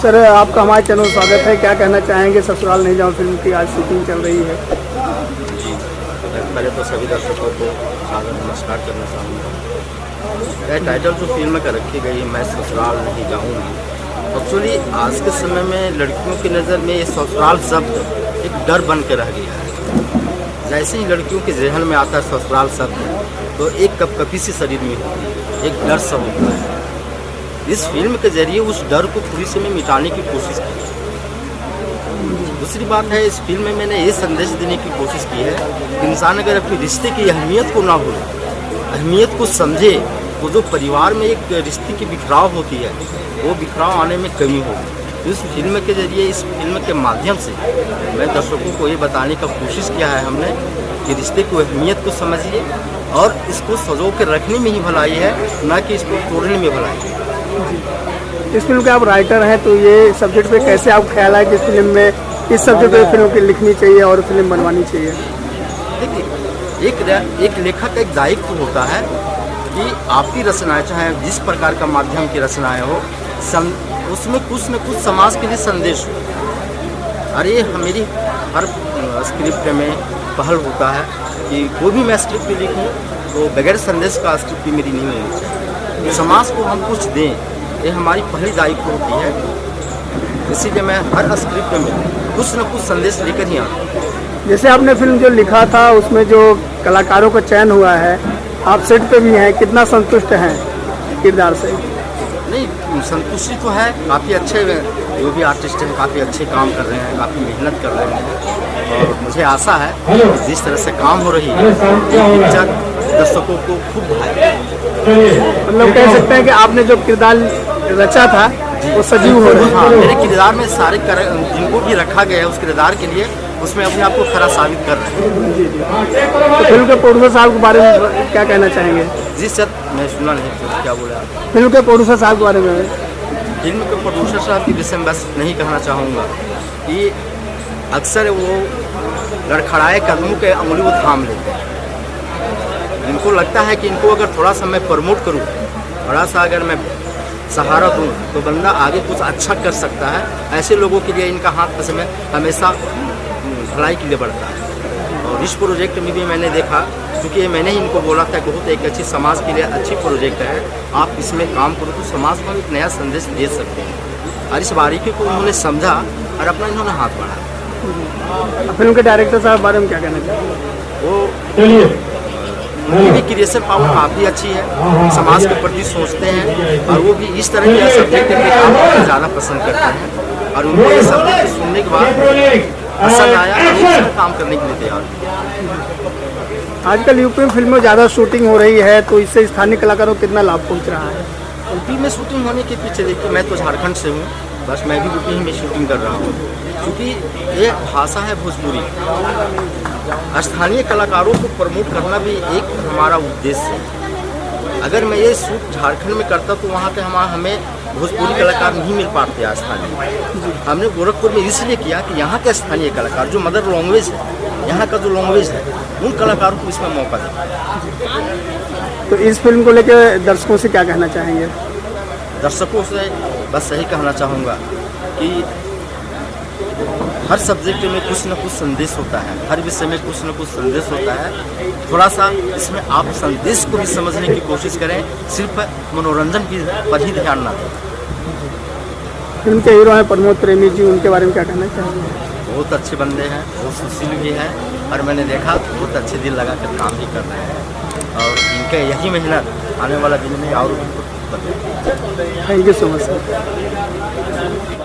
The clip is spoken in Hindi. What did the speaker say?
सर आपका हमारे चैनल में स्वागत है। क्या कहना चाहेंगे ससुराल नहीं जाऊँ फिल्म की आज शूटिंग चल रही है? जी, मैं पहले तो सभी दर्शकों को सादर नमस्कार करना चाहूँगा। यह टाइटल जो फिल्म का रखी गई मैं ससुराल नहीं जाऊँगी, एक्चुअली आज के समय में लड़कियों की नज़र में ये ससुराल शब्द एक डर बन के रह गया है। जैसे ही लड़कियों के जहन में आता है ससुराल शब्द तो एक कपकपी सी शरीर में होती है, एक डर सब होता है। इस फिल्म के जरिए उस डर को पूरी से में मिटाने की कोशिश की। दूसरी बात है, इस फिल्म में मैंने ये संदेश देने की कोशिश की है कि इंसान अगर अपने रिश्ते की अहमियत को ना भूले, अहमियत को समझे, तो जो परिवार में एक रिश्ते की बिखराव होती है वो बिखराव आने में कमी होगी। इस फिल्म के जरिए, इस फिल्म के माध्यम से मैं दर्शकों को ये बताने का कोशिश किया है हमने कि रिश्ते की अहमियत को समझिए और इसको सजो के रखने में ही भलाई है, ना कि इसको तोड़ने में भलाई है। इस फिल्म के आप राइटर हैं तो ये सब्जेक्ट पे कैसे आप ख्याल है कि इस फिल्म में इस सब्जेक्ट पे फिल्म की लिखनी चाहिए और फिल्म बनवानी चाहिए? देखिए, एक लेखक का एक दायित्व होता है कि आपकी रचनाएं, चाहे जिस प्रकार का माध्यम की रचनाएं हो, उसमें कुछ न कुछ समाज के लिए संदेश हो। अरे मेरी हर स्क्रिप्ट में पहल होता है कि कोई भी मैं स्क्रिप्ट लिखूं तो बगैर संदेश का स्क्रिप्ट मेरी नहीं होनी चाहिए। समाज को हम कुछ दें, ये हमारी पहली दायित्व होती है। इसीलिए मैं हर स्क्रिप्ट में कुछ न कुछ संदेश लेकर ही आता हूँ। जैसे आपने फिल्म जो लिखा था उसमें जो कलाकारों का चयन हुआ है, आप सेट पे भी हैं, कितना संतुष्ट हैं किरदार से? नहीं, संतुष्टि तो है, काफ़ी अच्छे जो भी आर्टिस्ट हैं काफ़ी अच्छे काम कर रहे हैं, काफ़ी मेहनत कर रहे हैं और मुझे आशा है जिस तरह से काम हो रही है ये पिक्चर दर्शकों को खूब भाए। मतलब कह सकते हैं कि आपने जो किरदार रचा था वो सजीव हो रहा है। हाँ, मेरे किरदार में सारे जिनको भी रखा गया है उस किरदार के लिए उसमें अपने आप को खरा साबित कर रहे हैं। जी। तो फिल्म के प्रोड्यूसर साहब के बारे में क्या कहना चाहेंगे? जी सर, मैं सुना नहीं तो क्या बोला? फिल्म के प्रोड्यूसर साहब के बारे में? फिल्म के प्रोड्यूसर साहब के विषय में बस नहीं कहना चाहूँगा कि अक्सर वो लड़खड़ाए कदमों के अंगुली वो थाम लेते हैं। इनको लगता है कि इनको अगर थोड़ा सा मैं प्रमोट करूँ, थोड़ा सा अगर मैं सहारा दूँ तो बंदा आगे कुछ अच्छा कर सकता है। ऐसे लोगों के लिए इनका हाथ का समय हमेशा भलाई के लिए बढ़ता है। और इस प्रोजेक्ट में भी मैंने देखा, क्योंकि मैंने ही इनको बोला था बहुत एक अच्छी समाज के लिए अच्छी प्रोजेक्ट है, आप इसमें काम करो तो समाज को हम एक नया संदेश दे सकते हैं। और इस बारीकी को उन्होंने समझा और अपना इन्होंने हाथ बढ़ाया। फिल्म के डायरेक्टर साहब बारे में क्या कहना चाहेंगे? वो उनकी क्रिएशन पावर काफ़ी अच्छी है, समाज के प्रति सोचते हैं और वो भी इस तरह के सब्जेक्ट पे काम करना ज़्यादा पसंद करते हैं। और उनको ये सब्जेक्ट सुनने के बाद पसंद आया और काम करने के लिए तैयार हुए। आजकल यूपी में फिल्मों ज़्यादा शूटिंग हो रही है तो इससे स्थानीय कलाकारों को कितना लाभ पहुंच रहा है? यूपी में शूटिंग होने के पीछे देखिए, मैं तो झारखंड से हूँ, बस मैं भी यूपी में शूटिंग कर रहा हूँ क्योंकि ये भाषा है भोजपुरी। स्थानीय कलाकारों को प्रमोट करना भी एक हमारा उद्देश्य है। अगर मैं ये शूट झारखंड में करता तो वहाँ पे हमें भोजपुरी कलाकार नहीं मिल पाते हैं स्थानीय। हमने गोरखपुर में इसलिए किया कि यहाँ के स्थानीय कलाकार जो मदर लैंग्वेज है, यहाँ का जो लैंग्वेज है, उन कलाकारों को इसमें मौका दें। तो इस फिल्म को लेकर दर्शकों से क्या कहना चाहेंगे? दर्शकों से बस यही कहना चाहूँगा कि हर सब्जेक्ट में कुछ न कुछ संदेश होता है, हर विषय में कुछ न कुछ संदेश होता है। थोड़ा सा इसमें आप संदेश को भी समझने की कोशिश करें, सिर्फ मनोरंजन की पर ही ध्यान ना दें। फिल्म के हीरो हैं प्रमोद प्रेमी जी, उनके बारे में क्या कहना चाहेंगे? बहुत अच्छे बंदे हैं, बहुत सुशील भी हैं और मैंने देखा बहुत अच्छे दिल लगा कर काम भी कर रहे हैं और इनके यही मेहनत आने वाला दिन में और भी। Thank you so much sir.